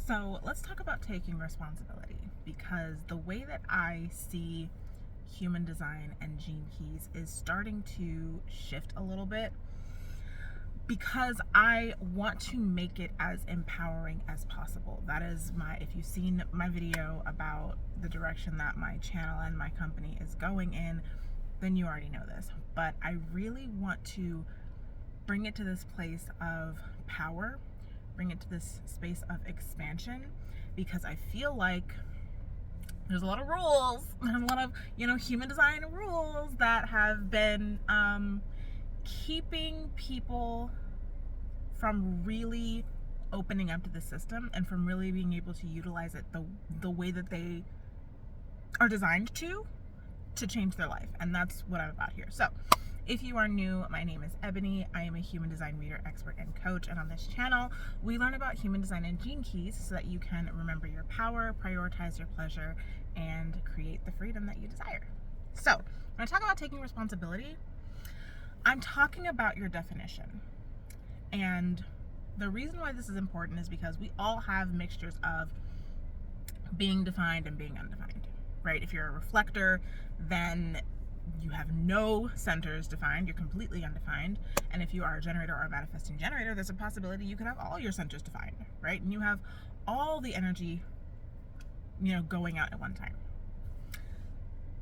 So let's talk about taking responsibility, because the way that I see human design and gene keys is starting to shift a little bit, because I want to make it as empowering as possible. That is if you've seen my video about the direction that my channel and my company is going in, then you already know this. But I really want to bring it to this place of power, bring it to this space of expansion, because I feel like there's a lot of rules, there's a lot of, human design rules that have been keeping people from really opening up to the system and from really being able to utilize it the way that they are designed to change their life. And that's what I'm about here. So if you are new, my name is Ebony. I am a human design reader, expert, and coach. And on this channel, we learn about human design and gene keys so that you can remember your power, prioritize your pleasure, and create the freedom that you desire. So when I talk about taking responsibility, I'm talking about your definition. And the reason why this is important is because we all have mixtures of being defined and being undefined, right? If you're a reflector, then you have no centers defined, you're completely undefined. And if you are a generator or a manifesting generator, there's a possibility you could have all your centers defined, right? And you have all the energy, going out at one time.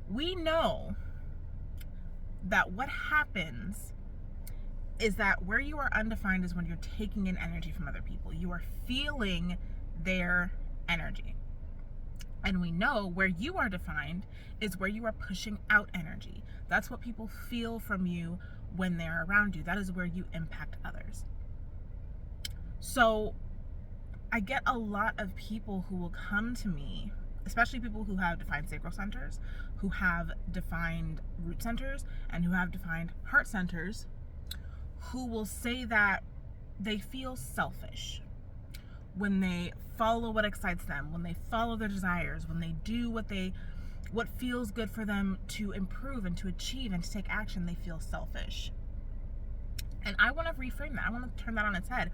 We know that what happens is that where you are undefined is when you're taking in energy from other people. You are feeling their energy. And we know where you are defined is where you are pushing out energy. That's what people feel from you when they're around you. That is where you impact others. So I get a lot of people who will come to me, especially people who have defined sacral centers, who have defined root centers, and who have defined heart centers, who will say that they feel selfish when they follow what excites them, when they follow their desires, when they do what feels good for them to improve and to achieve and to take action. They feel selfish. And I want to reframe that. I want to turn that on its head.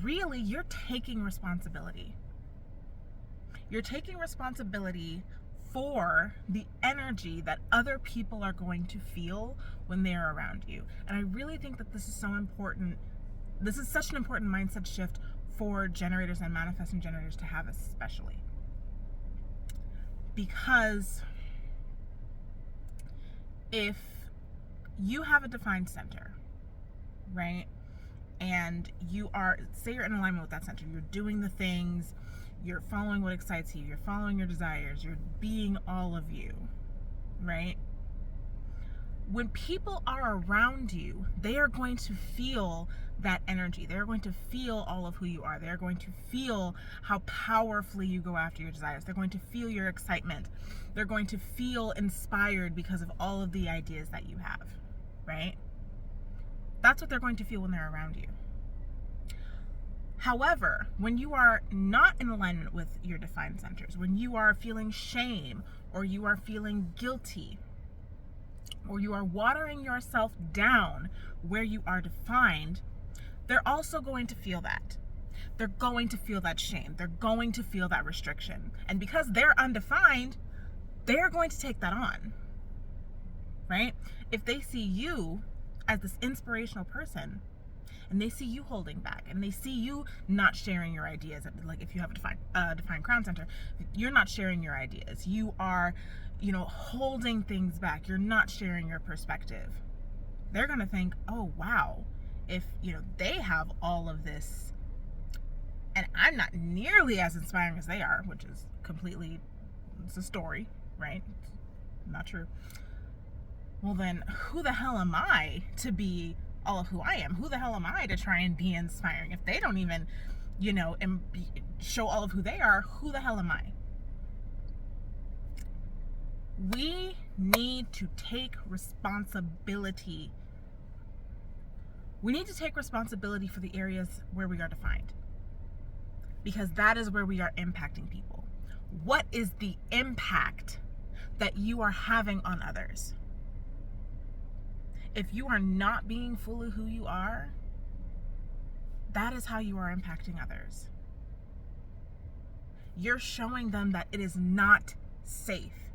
Really, you're taking responsibility. You're taking responsibility for the energy that other people are going to feel when they're around you. And I really think that this is so important. This is such an important mindset shift for generators and manifesting generators to have, especially because if you have a defined center, right, and say you're in alignment with that center, you're doing the things, you're following what excites you, you're following your desires, you're being all of you, right? When people are around you, they are going to feel that energy. They're going to feel all of who you are. They're going to feel how powerfully you go after your desires. They're going to feel your excitement. They're going to feel inspired because of all of the ideas that you have, right? That's what they're going to feel when they're around you. However, when you are not in alignment with your defined centers, when you are feeling shame, or you are feeling guilty, or you are watering yourself down where you are defined, they're also going to feel that. They're going to feel that shame. They're going to feel that restriction. And because they're undefined, they're going to take that on, right? If they see you as this inspirational person, and they see you holding back, and they see you not sharing your ideas, like if you have a defined crown center, you're not sharing your ideas. You are, holding things back. You're not sharing your perspective. They're going to think, oh, wow, if, they have all of this and I'm not nearly as inspiring as they are, which is it's a story, right? It's not true. Well, then who the hell am I to be all of who I am? Who the hell am I to try and be inspiring? If they don't even, show all of who they are, who the hell am I? We need to take responsibility. We need to take responsibility for the areas where we are defined, because that is where we are impacting people. What is the impact that you are having on others? If you are not being fully who you are, that is how you are impacting others. you're showing them that it is not safe.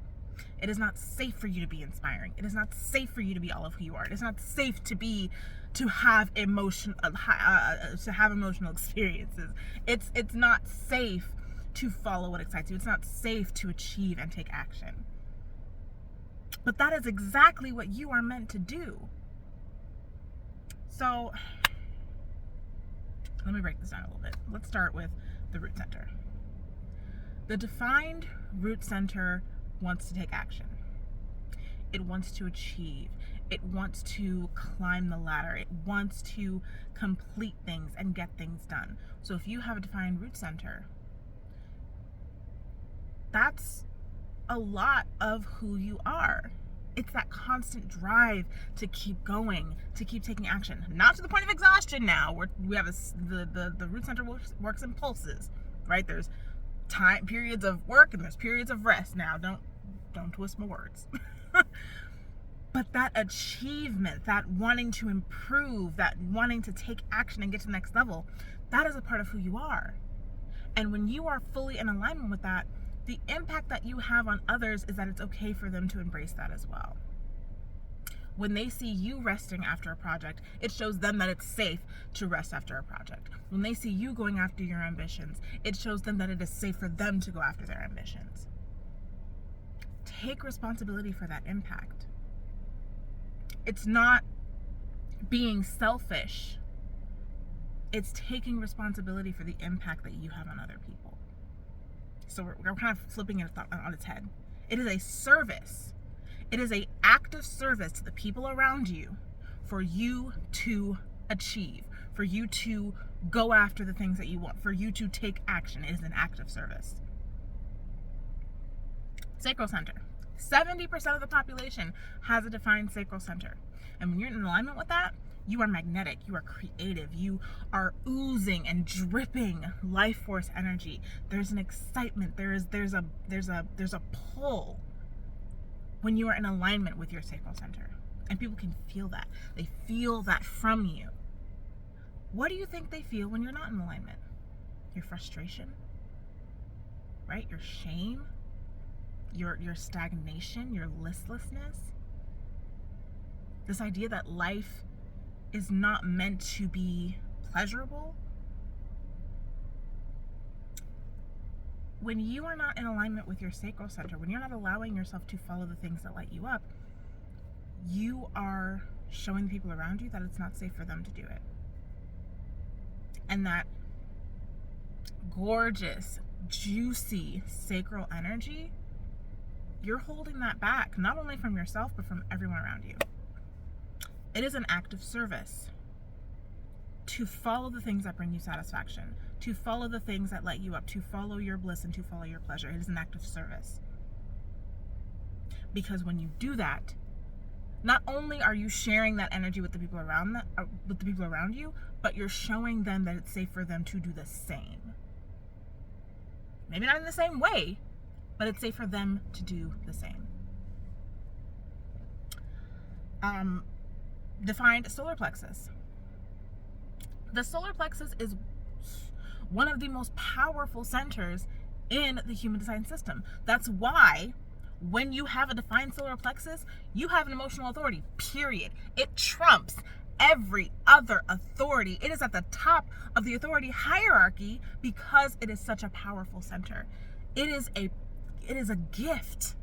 It is not safe for you to be inspiring. It is not safe for you to be all of who you are. It is not safe to have emotional experiences. It's not safe to follow what excites you. It's not safe to achieve and take action. But that is exactly what you are meant to do. So let me break this down a little bit. Let's start with the root center. The defined root center wants to take action. It wants to achieve. It wants to climb the ladder. It wants to complete things and get things done. So if you have a defined root center, that's a lot of who you are. It's that constant drive to keep going, to keep taking action. Not to the point of exhaustion now, where we have the root center works in pulses, right? There's time periods of work and there's periods of rest. Now, don't twist my words. But that achievement, that wanting to improve, that wanting to take action and get to the next level, that is a part of who you are. And when you are fully in alignment with that, the impact that you have on others is that it's okay for them to embrace that as well. When they see you resting after a project, it shows them that it's safe to rest after a project. When they see you going after your ambitions, it shows them that it is safe for them to go after their ambitions. Take responsibility for that impact. It's not being selfish. It's taking responsibility for the impact that you have on other people. So we're kind of flipping it on its head. It is a service. It is an act of service to the people around you for you to achieve, for you to go after the things that you want, for you to take action. It is an act of service. Sacral center. 70% of the population has a defined sacral center. And when you're in alignment with that, you are magnetic, you are creative, you are oozing and dripping life force energy. There's an excitement, there's a pull when you are in alignment with your sacral center. And people can feel that. They feel that from you. What do you think they feel when you're not in alignment? Your frustration, right? Your shame, your stagnation, your listlessness. This idea that life is not meant to be pleasurable. When you are not in alignment with your sacral center, when you're not allowing yourself to follow the things that light you up, you are showing the people around you that it's not safe for them to do it. And that gorgeous, juicy sacral energy, you're holding that back, not only from yourself, but from everyone around you. It is an act of service to follow the things that bring you satisfaction, to follow the things that light you up, to follow your bliss and to follow your pleasure. It is an act of service. Because when you do that, not only are you sharing that energy with the people around you, but you're showing them that it's safe for them to do the same. Maybe not in the same way, but it's safe for them to do the same. Defined solar plexus. The solar plexus is one of the most powerful centers in the human design system. That's why when you have a defined solar plexus, you have an emotional authority, period. It trumps every other authority. It is at the top of the authority hierarchy because it is such a powerful center. It is a gift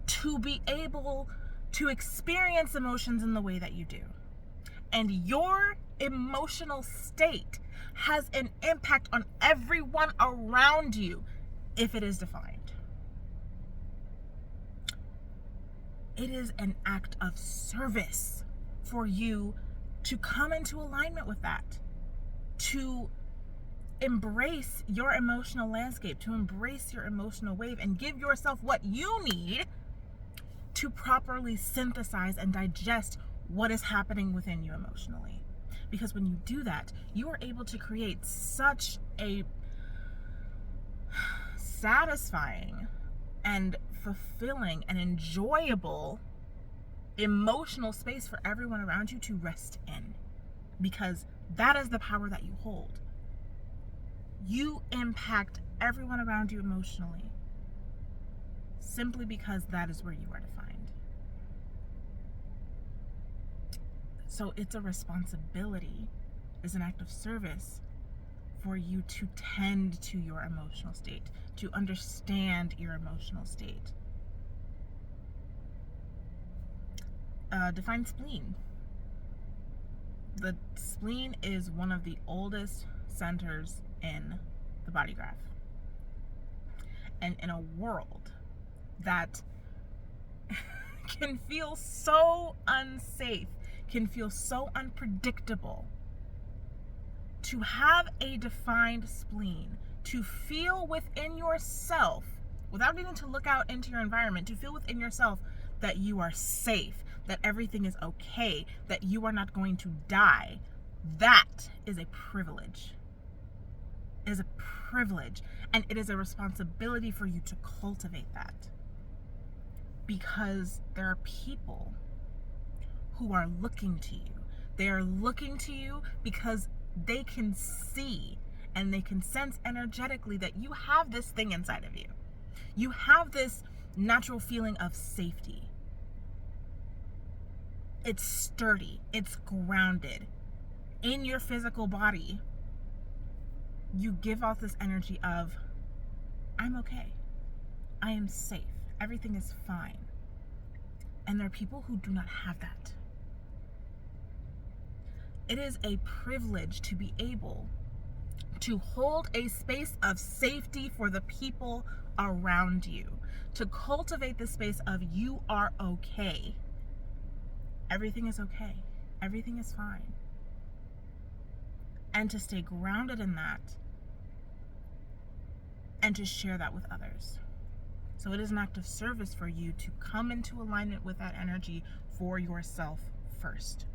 to be able to experience emotions in the way that you do. And your emotional state has an impact on everyone around you if it is defined. It is an act of service for you to come into alignment with that, to embrace your emotional landscape, to embrace your emotional wave and give yourself what you need to properly synthesize and digest what is happening within you emotionally. Because when you do that, you are able to create such a satisfying and fulfilling and enjoyable emotional space for everyone around you to rest in. Because that is the power that you hold. You impact everyone around you emotionally simply because that is where you are defined. So it's a responsibility, is an act of service for you to tend to your emotional state, to understand your emotional state. Define spleen. The spleen is one of the oldest centers in the body graph. And in a world that can feel so unsafe, can feel so unpredictable, to have a defined spleen, to feel within yourself, without needing to look out into your environment, to feel within yourself that you are safe, that everything is okay, that you are not going to die, that is a privilege. It is a privilege, and it is a responsibility for you to cultivate that. Because there are people who are looking to you. They are looking to you because they can see and they can sense energetically that you have this thing inside of you. You have this natural feeling of safety. It's sturdy, it's grounded. In your physical body, you give off this energy of, I'm okay. I am safe. Everything is fine. And there are people who do not have that. It is a privilege to be able to hold a space of safety for the people around you, to cultivate the space of you are okay. Everything is okay. Everything is fine. And to stay grounded in that and to share that with others. So it is an act of service for you to come into alignment with that energy for yourself first.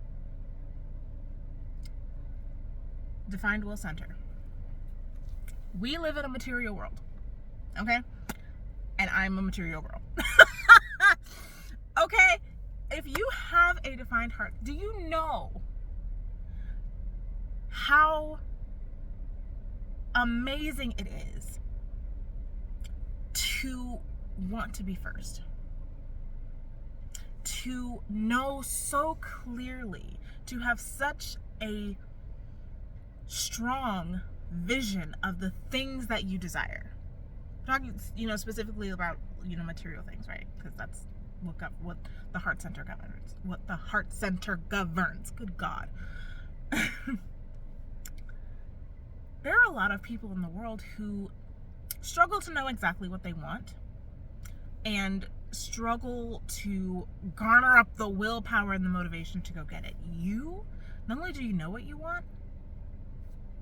Defined will center. We live in a material world, okay? And I'm a material girl. Okay? If you have a defined heart, do you know how amazing it is to want to be first? To know so clearly, to have such a strong vision of the things that you desire. Talking, specifically about, material things, right? Because that's what the heart center governs. What the heart center governs. Good God. There are a lot of people in the world who struggle to know exactly what they want and struggle to garner up the willpower and the motivation to go get it. Not only do you know what you want,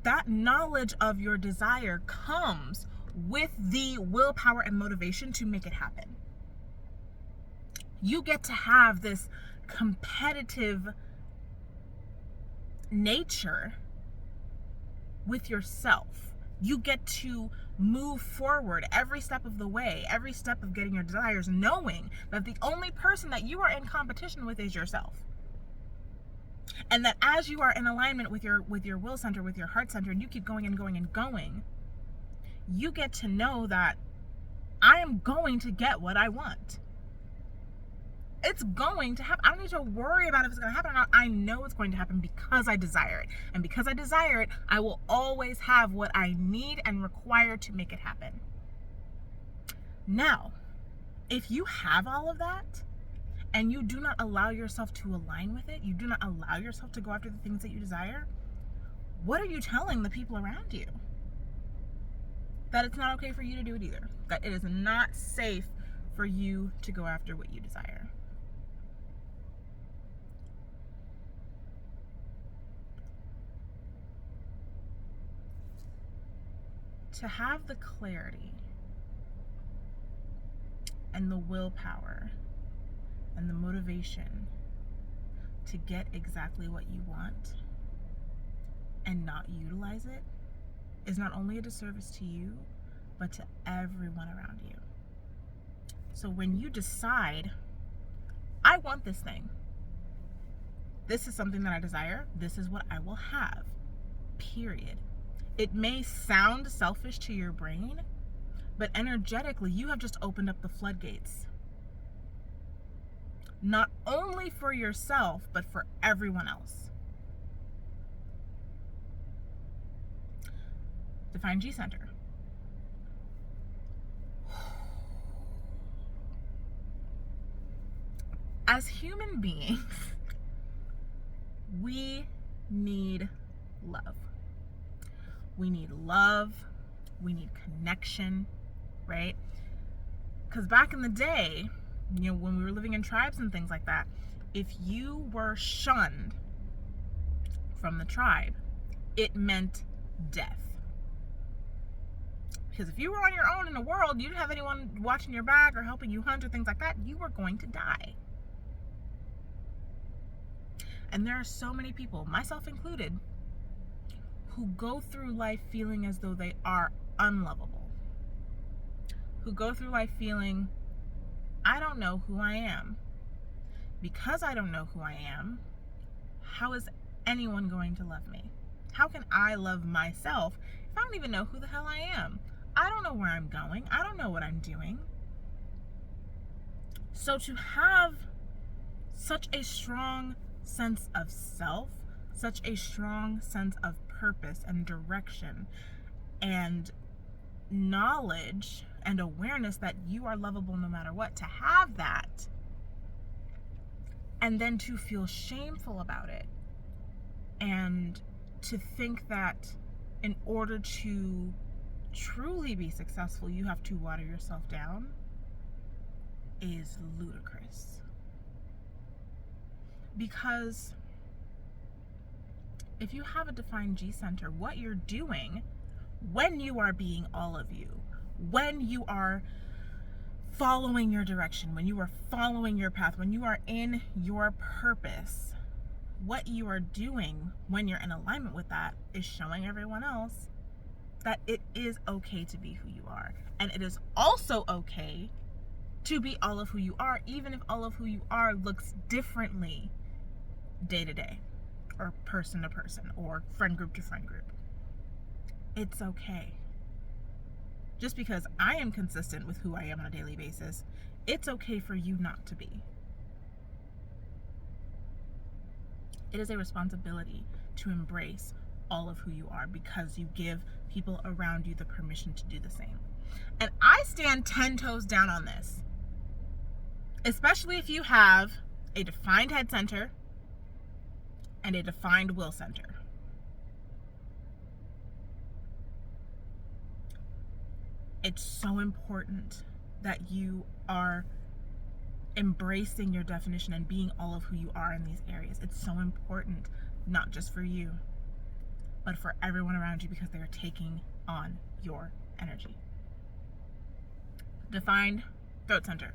that knowledge of your desire comes with the willpower and motivation to make it happen. You get to have this competitive nature with yourself. You get to move forward every step of the way, every step of getting your desires, knowing that the only person that you are in competition with is yourself. And that as you are in alignment with your will center, with your heart center, and you keep going and going and going, you get to know that I am going to get what I want. It's going to happen. I don't need to worry about if it's going to happen or not. I know it's going to happen because I desire it. And because I desire it, I will always have what I need and require to make it happen. Now, if you have all of that, and you do not allow yourself to align with it, you do not allow yourself to go after the things that you desire, what are you telling the people around you? That it's not okay for you to do it either. That it is not safe for you to go after what you desire. To have the clarity and the willpower and the motivation to get exactly what you want and not utilize it is not only a disservice to you, but to everyone around you. So when you decide, I want this thing, this is something that I desire, this is what I will have, period. It may sound selfish to your brain, but energetically, you have just opened up the floodgates. Not only for yourself, but for everyone else. Define G center. As human beings, we need love. We need love. We need connection, right? Because back in the day, when we were living in tribes and things like that, if you were shunned from the tribe, it meant death. Because if you were on your own in the world, you didn't have anyone watching your back or helping you hunt or things like that, you were going to die. And there are so many people, myself included, who go through life feeling as though they are unlovable. Who go through life feeling, I don't know who I am. Because I don't know who I am, how is anyone going to love me? How can I love myself if I don't even know who the hell I am? I don't know where I'm going. I don't know what I'm doing. So to have such a strong sense of self, such a strong sense of purpose and direction and knowledge and awareness that you are lovable no matter what, to have that and then to feel shameful about it and to think that in order to truly be successful you have to water yourself down is ludicrous. Because if you have a defined G center, what you're doing when you are being all of you, when you are following your direction, when you are following your path, when you are in your purpose, what you are doing when you're in alignment with that is showing everyone else that it is okay to be who you are. And it is also okay to be all of who you are, even if all of who you are looks differently day to day, or person to person, or friend group to friend group. It's okay. Just because I am consistent with who I am on a daily basis, it's okay for you not to be. It is a responsibility to embrace all of who you are because you give people around you the permission to do the same. And I stand 10 toes down on this, especially if you have a defined head center and a defined will center. It's so important that you are embracing your definition and being all of who you are in these areas. It's so important, not just for you, but for everyone around you, because they are taking on your energy. Defined throat center.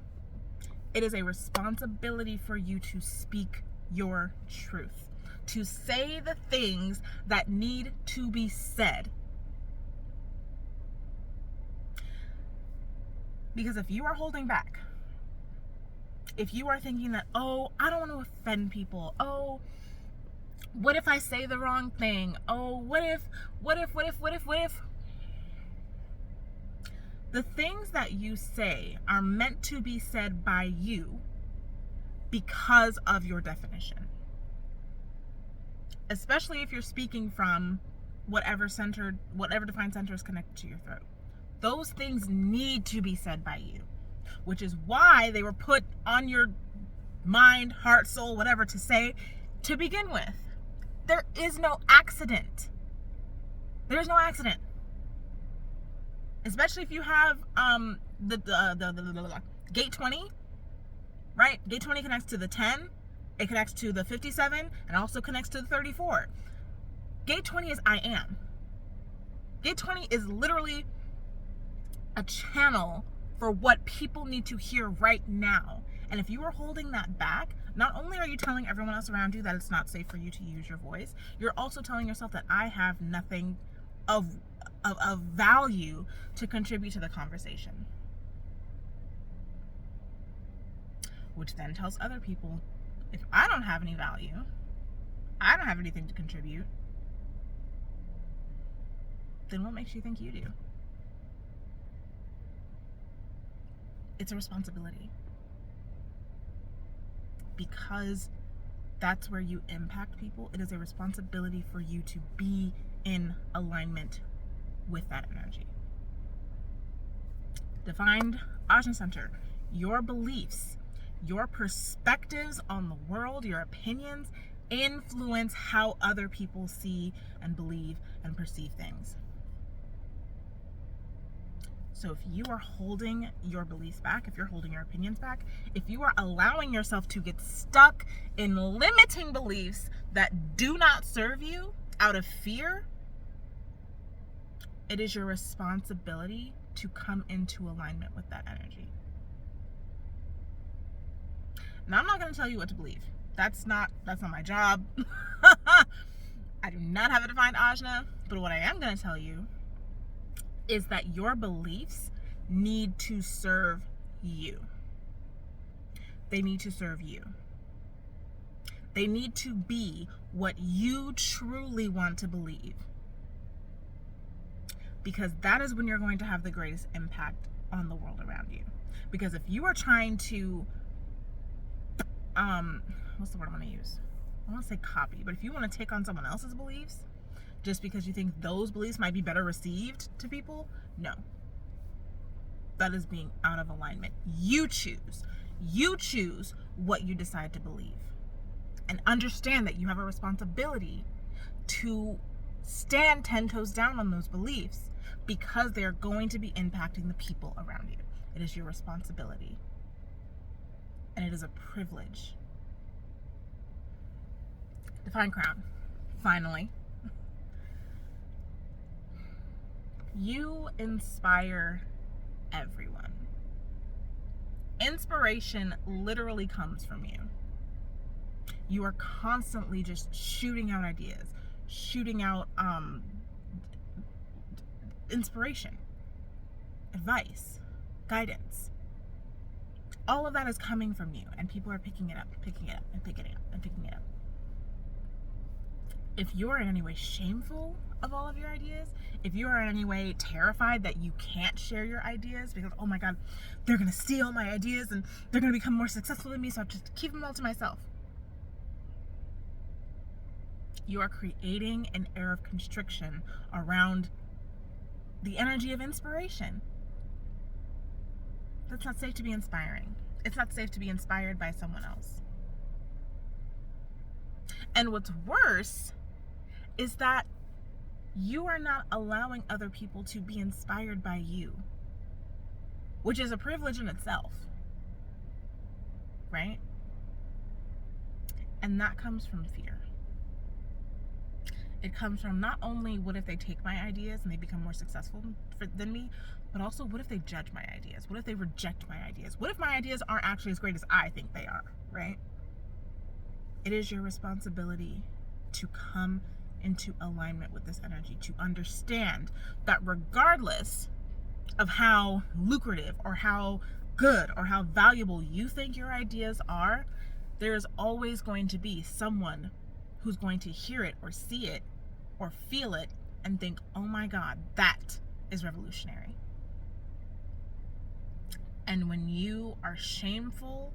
It is a responsibility for you to speak your truth, to say the things that need to be said. Because if you are holding back, if you are thinking that, oh, I don't want to offend people, oh, what if I say the wrong thing, oh, what if, the things that you say are meant to be said by you because of your definition. Especially if you're speaking from whatever defined center is connected to your throat. Those things need to be said by you, which is why they were put on your mind, heart, soul, whatever to say to begin with. There is no accident. There's no accident. Especially if you have the gate 20, right? Gate 20 connects to the 10, it connects to the 57, and also connects to the 34. Gate 20 is I am. Gate 20 is literally a channel for what people need to hear right now. And if you are holding that back, not only are you telling everyone else around you that it's not safe for you to use your voice, you're also telling yourself that I have nothing of value to contribute to the conversation. Which then tells other people, if I don't have any value, I don't have anything to contribute, then what makes you think you do? It's a responsibility. Because that's where you impact people. It is a responsibility for you to be in alignment with that energy. Defined Ajna Center. Your beliefs, your perspectives on the world, your opinions influence how other people see and believe and perceive things. So if you are holding your beliefs back, if you're holding your opinions back, if you are allowing yourself to get stuck in limiting beliefs that do not serve you out of fear, it is your responsibility to come into alignment with that energy. Now, I'm not going to tell you what to believe. That's not my job. I do not have a defined Ajna, but what I am going to tell you is that your beliefs need to serve you. They need to serve you. They need to be what you truly want to believe. Because that is when you're going to have the greatest impact on the world around you. Because if you are trying to, what's the word I'm going to use? I want to say copy, but if you want to take on someone else's beliefs, just because you think those beliefs might be better received to people, no. That is being out of alignment. You choose. You choose what you decide to believe. And understand that you have a responsibility to stand 10 toes down on those beliefs because they're going to be impacting the people around you. It is your responsibility. And it is a privilege. Define crown. Finally. You inspire everyone. Inspiration literally comes from you. You are constantly just shooting out ideas, shooting out inspiration, advice, guidance. All of that is coming from you, and people are picking it up, picking it up, and picking it up, and picking it up. If you're in any way shameful of all of your ideas, if you are in any way terrified that you can't share your ideas because, oh my God, they're going to steal my ideas and they're going to become more successful than me, so I just keep them all to myself. You are creating an air of constriction around the energy of inspiration. That's not safe to be inspiring. It's not safe to be inspired by someone else. And what's worse is that you are not allowing other people to be inspired by you, which is a privilege in itself, right? And that comes from fear. It comes from not only what if they take my ideas and they become more successful than me, but also what if they judge my ideas? What if they reject my ideas? What if my ideas aren't actually as great as I think they are, right? It is your responsibility to come into alignment with this energy, to understand that regardless of how lucrative or how good or how valuable you think your ideas are, there is always going to be someone who's going to hear it or see it or feel it and think, oh my God, that is revolutionary. And when you are shameful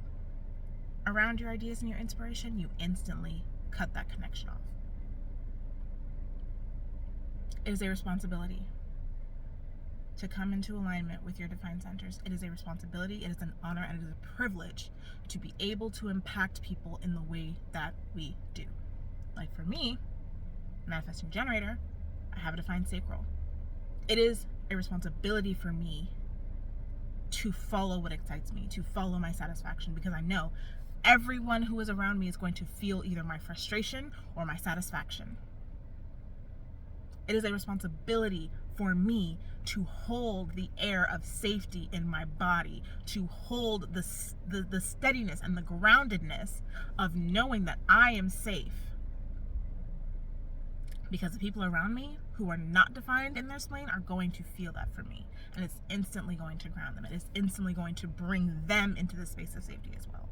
around your ideas and your inspiration, you instantly cut that connection off. It is a responsibility to come into alignment with your defined centers. It is a responsibility, it is an honor, and it is a privilege to be able to impact people in the way that we do. Like for me, manifesting generator, I have a defined sacral. It is a responsibility for me to follow what excites me, to follow my satisfaction, because I know everyone who is around me is going to feel either my frustration or my satisfaction. It is a responsibility for me to hold the air of safety in my body, to hold the steadiness and the groundedness of knowing that I am safe. Because the people around me who are not defined in their spleen are going to feel that for me. And it's instantly going to ground them. It is instantly going to bring them into the space of safety as well.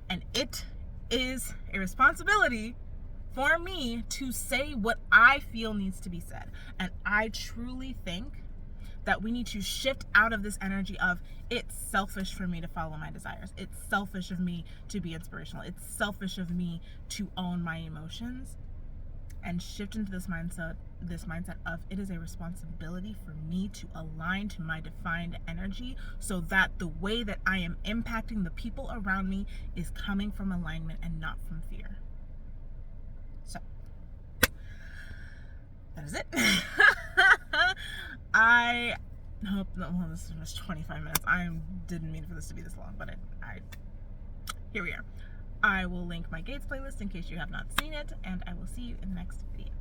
And it is a responsibility for me to say what I feel needs to be said. And I truly think that we need to shift out of this energy of it's selfish for me to follow my desires. It's selfish of me to be inspirational. It's selfish of me to own my emotions, and shift into this mindset of it is a responsibility for me to align to my defined energy so that the way that I am impacting the people around me is coming from alignment and not from fear. So that is it. I hope this was 25 minutes. I didn't mean for this to be this long, but here we are. I will link my Gates playlist in case you have not seen it, and I will see you in the next video.